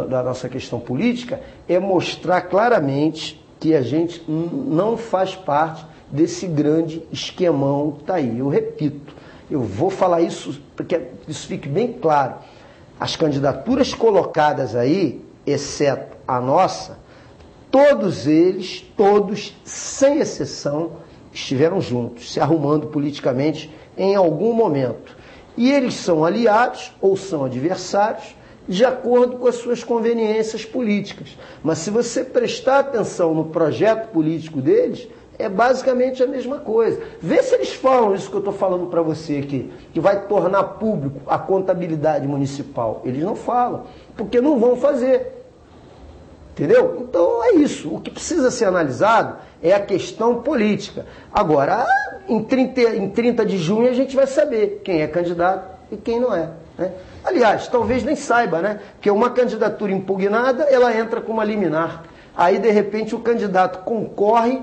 B: da nossa questão política é mostrar claramente que a gente não faz parte desse grande esquemão que está aí. Eu repito. Eu vou falar isso porque isso fique bem claro. As candidaturas colocadas aí, exceto a nossa, todos eles, sem exceção, estiveram juntos, se arrumando politicamente em algum momento. E eles são aliados ou são adversários de acordo com as suas conveniências políticas. Mas se você prestar atenção no projeto político deles, é basicamente a mesma coisa. Vê se eles falam isso que eu estou falando para você aqui, que vai tornar público a contabilidade municipal. Eles não falam, porque não vão fazer. Entendeu? Então é isso. O que precisa ser analisado é a questão política. Agora, em 30 de junho a gente vai saber quem é candidato e quem não é, né? Aliás, talvez nem saiba, né? Porque uma candidatura impugnada, ela entra com uma liminar. Aí, de repente, o candidato concorre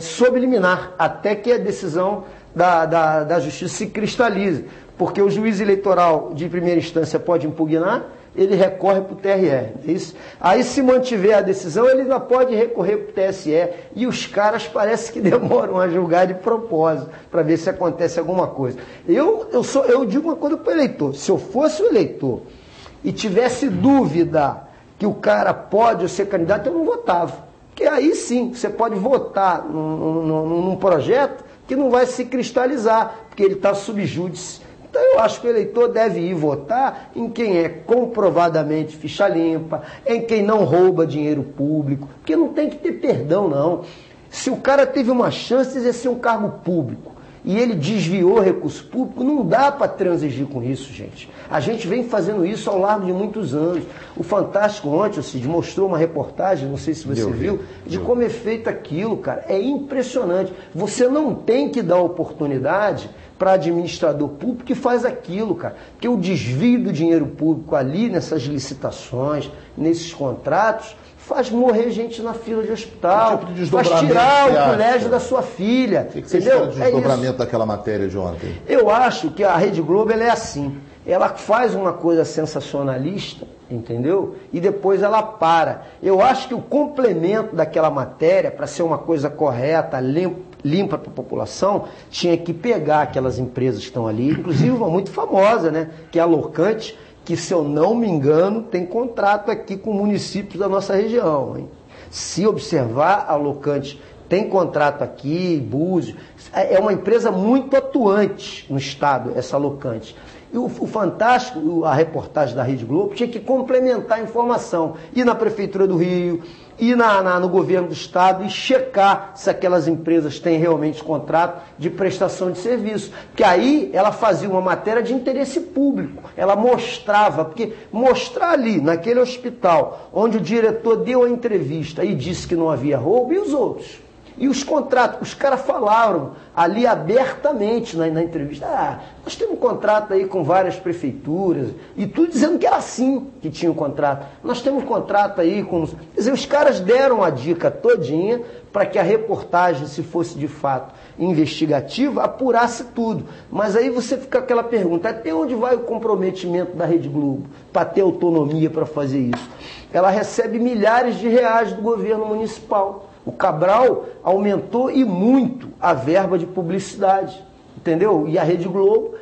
B: sob liminar, até que a decisão da justiça se cristalize. Porque o juiz eleitoral de primeira instância pode impugnar, ele recorre para o TRE. É isso? Aí, se mantiver a decisão, ele ainda pode recorrer para o TSE. E os caras parece que demoram a julgar de propósito, para ver se acontece alguma coisa. Eu digo uma coisa para o eleitor. Se eu fosse o eleitor e tivesse dúvida que o cara pode ser candidato, eu não votava. Porque aí sim, você pode votar num projeto que não vai se cristalizar, porque ele está sub júdice. Então eu acho que o eleitor deve ir votar em quem é comprovadamente ficha limpa, em quem não rouba dinheiro público, porque não tem que ter perdão, não. Se o cara teve uma chance de exercer um cargo público e ele desviou recurso público, não dá para transigir com isso, gente. A gente vem fazendo isso ao largo de muitos anos. O Fantástico ontem, Cid, mostrou uma reportagem, não sei se você viu, de como é feito aquilo, cara. É impressionante. Você não tem que dar oportunidade para administrador público que faz aquilo, cara. Porque o desvio do dinheiro público ali, nessas licitações, nesses contratos, faz morrer gente na fila de hospital, faz tirar o colégio da sua filha.
A: O que você espera de desdobramento daquela matéria de ontem?
B: Eu acho que a Rede Globo ela é assim. Ela faz uma coisa sensacionalista, entendeu? E depois ela para. Eu acho que o complemento daquela matéria, para ser uma coisa correta, limpa para a população, tinha que pegar aquelas empresas que estão ali, inclusive uma muito famosa, né? Que é a Locante, que, se eu não me engano, tem contrato aqui com municípios da nossa região, hein? Se observar, a Locante tem contrato aqui, Búzios, é uma empresa muito atuante no estado, essa Locante. E o fantástico, a reportagem da Rede Globo, tinha que complementar a informação. Ir na Prefeitura do Rio, ir no governo do Estado e checar se aquelas empresas têm realmente contrato de prestação de serviço. Porque aí ela fazia uma matéria de interesse público. Ela mostrava, porque mostrar ali, naquele hospital, onde o diretor deu a entrevista e disse que não havia roubo, e os outros? E os contratos, os caras falaram ali abertamente na entrevista, nós temos um contrato aí com várias prefeituras, e tudo dizendo que era assim que tinha o contrato. Nós temos um contrato aí com... Quer dizer, os caras deram a dica todinha para que a reportagem, se fosse de fato investigativa, apurasse tudo. Mas aí você fica com aquela pergunta, até onde vai o comprometimento da Rede Globo para ter autonomia para fazer isso? Ela recebe milhares de reais do governo municipal. O Cabral aumentou e muito a verba de publicidade, entendeu? E a Rede Globo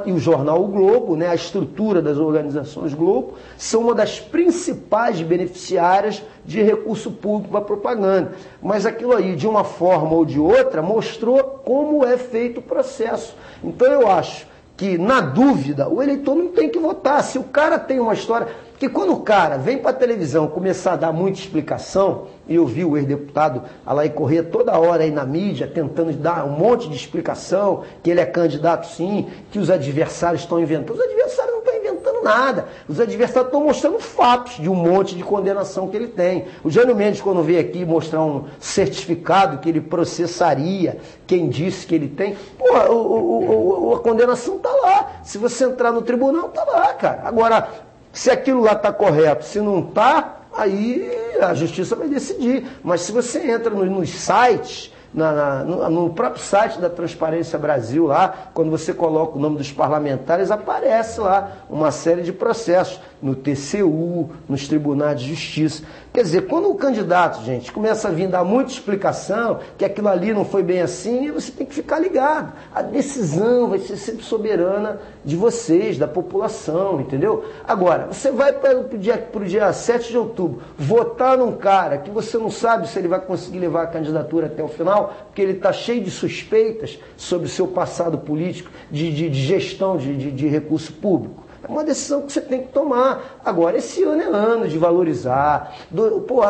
B: e o jornal O Globo, né, a estrutura das organizações Globo, são uma das principais beneficiárias de recurso público para propaganda. Mas aquilo aí, de uma forma ou de outra, mostrou como é feito o processo. Então eu acho que, na dúvida, o eleitor não tem que votar. Se o cara tem uma história... Porque quando o cara vem para a televisão começar a dar muita explicação, e eu vi o ex-deputado Alain Corrêa toda hora aí na mídia tentando dar um monte de explicação, que ele é candidato sim, que os adversários estão inventando. Os adversários não estão inventando nada. Os adversários estão mostrando fatos de um monte de condenação que ele tem. O Jânio Mendes, quando veio aqui mostrar um certificado que ele processaria quem disse que ele tem, a condenação está lá. Se você entrar no tribunal, está lá, cara. Agora, se aquilo lá está correto, se não está, aí a justiça vai decidir. Mas se você entra nos sites, no próprio site da Transparência Brasil, lá, quando você coloca o nome dos parlamentares, aparece lá uma série de processos, no TCU, nos tribunais de justiça. Quer dizer, quando o candidato, gente, começa a vir dar muita explicação, que aquilo ali não foi bem assim, você tem que ficar ligado. A decisão vai ser sempre soberana de vocês, da população, entendeu? Agora, você vai para o dia 7 de outubro, votar num cara que você não sabe se ele vai conseguir levar a candidatura até o final, porque ele está cheio de suspeitas sobre o seu passado político, de gestão de recurso público. É uma decisão que você tem que tomar. Agora, esse ano é ano de valorizar.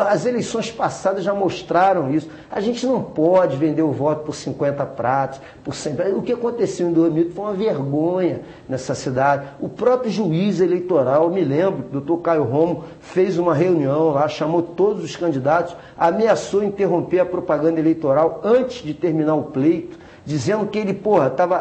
B: As eleições passadas já mostraram isso. A gente não pode vender o voto por 50 pratos, por 100. O que aconteceu em 2000 foi uma vergonha nessa cidade. O próprio juiz eleitoral, me lembro, o doutor Caio Romo fez uma reunião lá, chamou todos os candidatos, ameaçou interromper a propaganda eleitoral antes de terminar o pleito, dizendo que ele,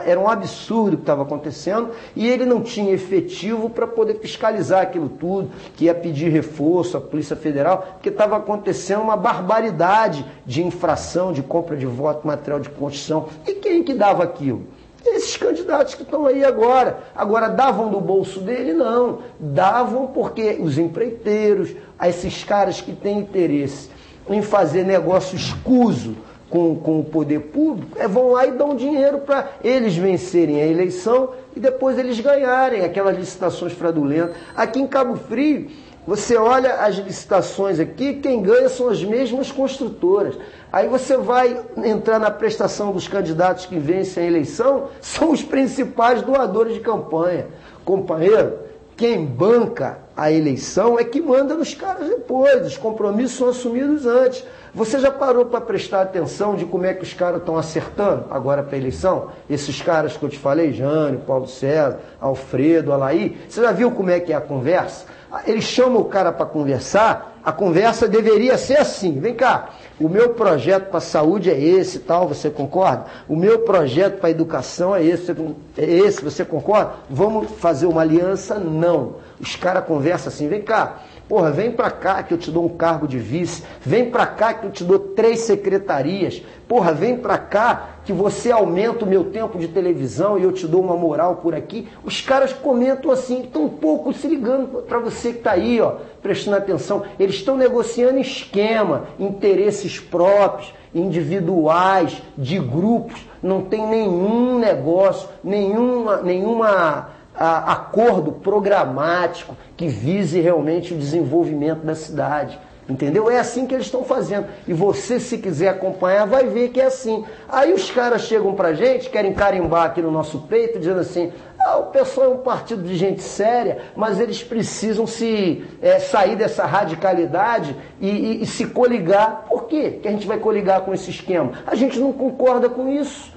B: era um absurdo o que estava acontecendo e ele não tinha efetivo para poder fiscalizar aquilo tudo, que ia pedir reforço à Polícia Federal, porque estava acontecendo uma barbaridade de infração, de compra de voto, material de construção. E quem que dava aquilo? Esses candidatos que estão aí agora. Agora, davam do bolso dele? Não. Davam porque os empreiteiros, esses caras que têm interesse em fazer negócio escuso com o poder público, vão lá e dão dinheiro para eles vencerem a eleição e depois eles ganharem aquelas licitações fraudulentas. Aqui em Cabo Frio, você olha as licitações aqui, quem ganha são as mesmas construtoras. Aí você vai entrar na prestação dos candidatos que vencem a eleição, são os principais doadores de campanha. Companheiro, quem banca a eleição é que manda nos caras depois, os compromissos são assumidos antes. Você já parou para prestar atenção de como é que os caras estão acertando agora para a eleição? Esses caras que eu te falei, Jânio, Paulo César, Alfredo, Alaí, você já viu como é que é a conversa? Eles chamam o cara para conversar, a conversa deveria ser assim, vem cá, o meu projeto para a saúde é esse e tal, você concorda? O meu projeto para a educação é esse, você concorda? Vamos fazer uma aliança? Não. Os caras conversam assim, vem cá, vem pra cá que eu te dou um cargo de vice, vem pra cá que eu te dou 3 secretarias, vem pra cá que você aumenta o meu tempo de televisão e eu te dou uma moral por aqui. Os caras comentam assim, estão um pouco se ligando para você que está aí, prestando atenção. Eles estão negociando esquema, interesses próprios, individuais, de grupos. Não tem nenhum negócio, nenhuma acordo programático que vise realmente o desenvolvimento da cidade. Entendeu? É assim que eles estão fazendo. E você, se quiser acompanhar, vai ver que é assim. Aí os caras chegam pra gente, querem carimbar aqui no nosso peito, dizendo assim, O pessoal é um partido de gente séria, mas eles precisam sair dessa radicalidade e se coligar. Por quê que a gente vai coligar com esse esquema? A gente não concorda com isso.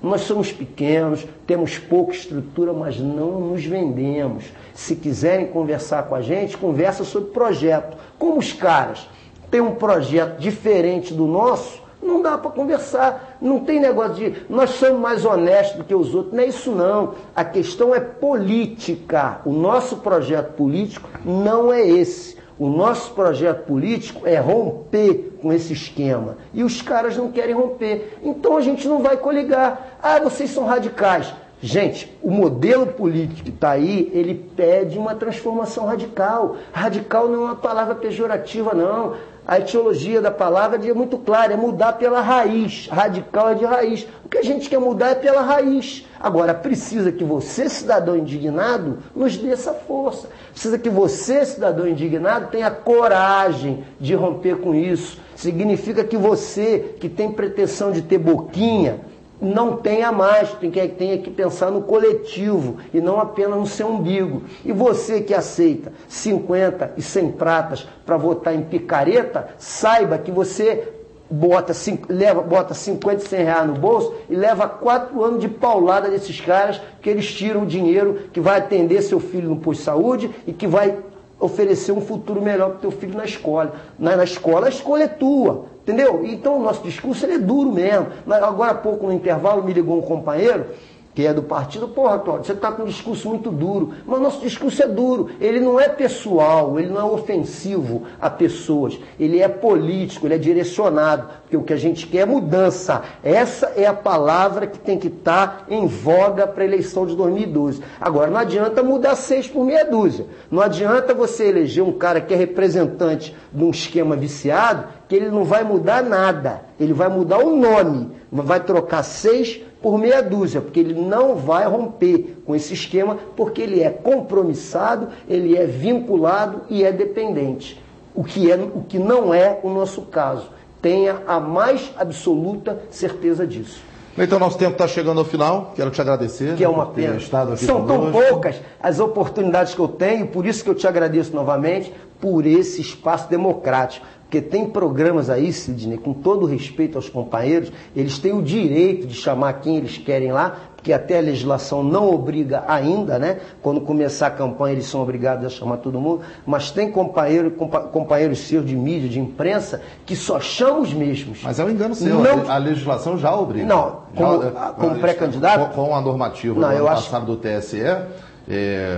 B: Nós somos pequenos, temos pouca estrutura, mas não nos vendemos. Se quiserem conversar com a gente, conversa sobre projeto. Como os caras têm um projeto diferente do nosso, não dá para conversar. Não tem negócio de nós somos mais honestos do que os outros. Não é isso não. A questão é política. O nosso projeto político não é esse. O nosso projeto político é romper com esse esquema. E os caras não querem romper. Então a gente não vai coligar. Vocês são radicais. Gente, o modelo político que está aí, ele pede uma transformação radical. Radical não é uma palavra pejorativa, não. A etiologia da palavra é muito clara, é mudar pela raiz. Radical é de raiz. O que a gente quer mudar é pela raiz. Agora, precisa que você, cidadão indignado, nos dê essa força. Precisa que você, cidadão indignado, tenha coragem de romper com isso. Significa que você, que tem pretensão de ter boquinha, não tenha mais, tenha que pensar no coletivo e não apenas no seu umbigo. E você que aceita 50 e 100 pratas para votar em picareta, saiba que você bota 50 e 100 reais no bolso e leva 4 anos de paulada desses caras, que eles tiram o dinheiro que vai atender seu filho no posto de saúde e que vai oferecer um futuro melhor para o teu filho na escola. Na escola, a escolha é tua. Entendeu? Então o nosso discurso ele é duro mesmo. Agora há pouco, no intervalo, me ligou um companheiro, que é do partido, Cláudio, você está com um discurso muito duro. Mas o nosso discurso é duro. Ele não é pessoal, ele não é ofensivo a pessoas. Ele é político, ele é direcionado. Porque o que a gente quer é mudança. Essa é a palavra que tem que estar em voga para a eleição de 2012. Agora, não adianta mudar 6 por meia dúzia. Não adianta você eleger um cara que é representante de um esquema viciado, que ele não vai mudar nada. Ele vai mudar o nome. Vai trocar 6 por meia dúzia, porque ele não vai romper com esse esquema, porque ele é compromissado, ele é vinculado e é dependente. O que não é o nosso caso. Tenha a mais absoluta certeza disso.
A: Então, nosso tempo está chegando ao final. Quero te agradecer.
B: Que é uma pena. São tão poucas as oportunidades que eu tenho, por isso que eu te agradeço novamente, por esse espaço democrático. Porque tem programas aí, Sidney, com todo respeito aos companheiros, eles têm o direito de chamar quem eles querem lá, porque até a legislação não obriga ainda, né? Quando começar a campanha, eles são obrigados a chamar todo mundo, mas tem companheiros seus de mídia, de imprensa, que só chamam os mesmos.
A: Mas é um engano seu, não, a legislação já obriga.
B: Não, como pré-candidato?
A: Com a normativa do ano passado do TSE,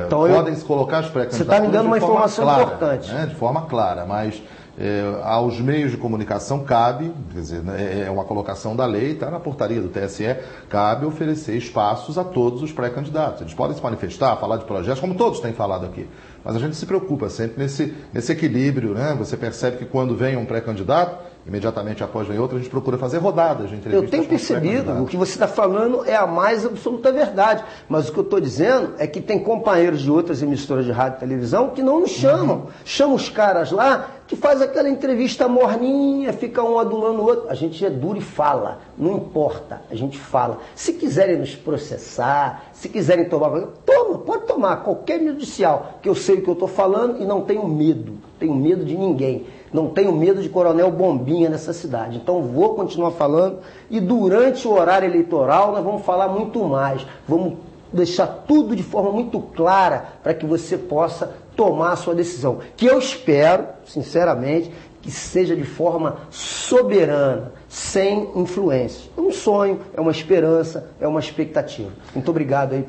B: então
A: podem se colocar os pré-candidatos.
B: Você está me dando uma informação importante.
A: Né? De forma clara, mas aos meios de comunicação cabe, quer dizer, é uma colocação da lei, está na portaria do TSE, cabe oferecer espaços a todos os pré-candidatos. Eles podem se manifestar, falar de projetos, como todos têm falado aqui. Mas a gente se preocupa sempre nesse equilíbrio, né? Você percebe que quando vem um pré-candidato, imediatamente após vem outro, a gente procura fazer rodadas de entrevistas.
B: Eu tenho percebido, o que você está falando é a mais absoluta verdade. Mas o que eu estou dizendo é que tem companheiros de outras emissoras de rádio e televisão que não nos chamam. Chamam os caras lá que faz aquela entrevista morninha, fica um adulando o outro. A gente é duro e fala, não importa, a gente fala. Se quiserem nos processar, se quiserem tomar, pode tomar qualquer judicial, que eu sei o que eu estou falando e não tenho medo de ninguém. Não tenho medo de Coronel Bombinha nessa cidade. Então vou continuar falando e durante o horário eleitoral nós vamos falar muito mais. Vamos deixar tudo de forma muito clara para que você possa tomar a sua decisão. Que eu espero, sinceramente, que seja de forma soberana, sem influência. É um sonho, é uma esperança, é uma expectativa. Muito obrigado aí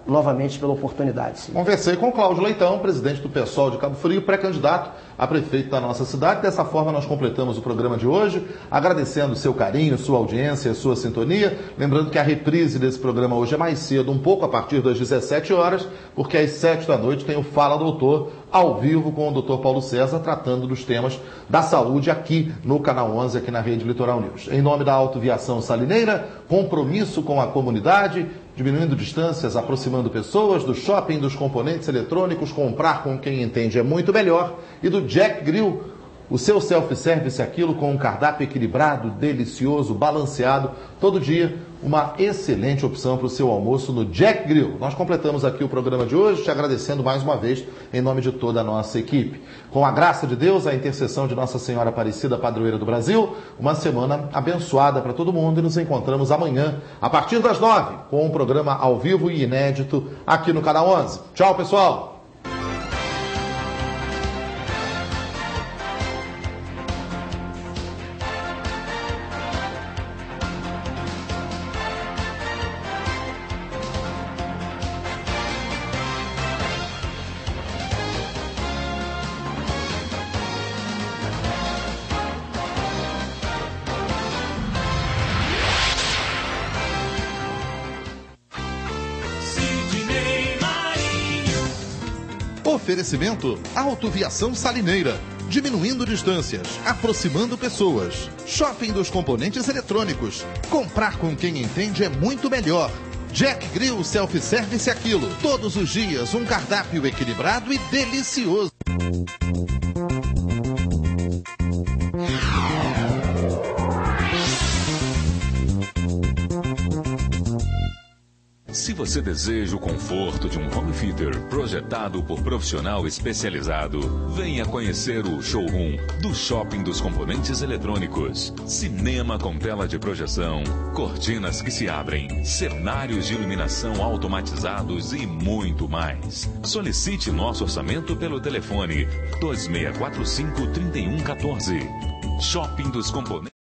B: novamente pela oportunidade. Sim.
A: Conversei com o Cláudio Leitão, presidente do PSOL de Cabo Frio, pré-candidato a prefeito da nossa cidade. Dessa forma nós completamos o programa de hoje, agradecendo o seu carinho, sua audiência, sua sintonia. Lembrando que a reprise desse programa hoje é mais cedo, um pouco a partir das 17 horas, porque às 7 da noite tem o Fala Doutor, ao vivo com o Dr. Paulo César, tratando dos temas da saúde aqui no Canal 11, aqui na Rede Litoral News. Em nome da Autoviação Salineira, compromisso com a comunidade, diminuindo distâncias, aproximando pessoas, do shopping dos componentes eletrônicos, comprar com quem entende é muito melhor, e do Jack Grill, O seu self-service, aquilo com um cardápio equilibrado, delicioso, balanceado, todo dia uma excelente opção para o seu almoço no Jack Grill. Nós completamos aqui o programa de hoje, te agradecendo mais uma vez em nome de toda a nossa equipe. Com a graça de Deus, a intercessão de Nossa Senhora Aparecida, Padroeira do Brasil, uma semana abençoada para todo mundo e nos encontramos amanhã, a partir das 9, com um programa ao vivo e inédito aqui no Canal 11. Tchau, pessoal! Oferecimento Autoviação Salineira, diminuindo distâncias, aproximando pessoas. Shopping dos Componentes Eletrônicos, comprar com quem entende é muito melhor. Jack Grill Self-Service Aquilo, todos os dias um cardápio equilibrado e delicioso.
C: Se você deseja o conforto de um home theater projetado por profissional especializado, venha conhecer o showroom do Shopping dos Componentes Eletrônicos. Cinema com tela de projeção, cortinas que se abrem, cenários de iluminação automatizados e muito mais. Solicite nosso orçamento pelo telefone 2645-3114. Shopping dos Componentes